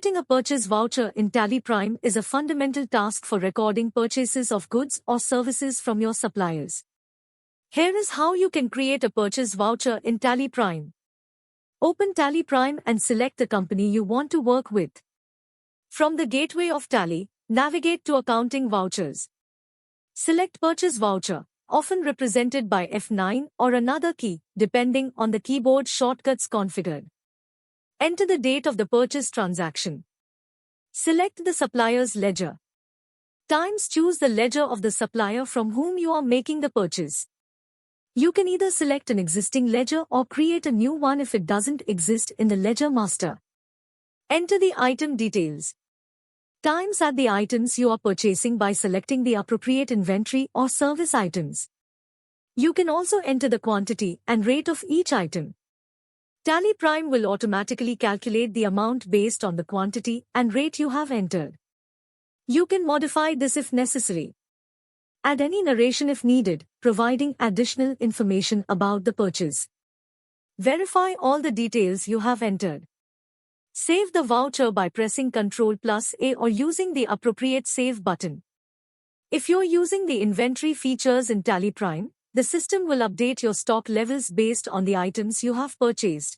Creating a purchase voucher in Tally Prime is a fundamental task for recording purchases of goods or services from your suppliers. Here is how you can create a purchase voucher in Tally Prime. Open Tally Prime and select the company you want to work with. From the gateway of Tally, navigate to Accounting Vouchers. Select Purchase Voucher, often represented by F9 or another key, depending on the keyboard shortcuts configured. Enter the date of the purchase transaction. Select the supplier's ledger. Times choose the ledger of the supplier from whom you are making the purchase. You can either select an existing ledger or create a new one if it doesn't exist in the ledger master. Enter the item details. Times add the items you are purchasing by selecting the appropriate inventory or service items. You can also enter the quantity and rate of each item. Tally Prime will automatically calculate the amount based on the quantity and rate you have entered. You can modify this if necessary. Add any narration if needed, providing additional information about the purchase. Verify all the details you have entered. Save the voucher by pressing Ctrl+A or using the appropriate Save button. If you're using the inventory features in Tally Prime, the system will update your stock levels based on the items you have purchased.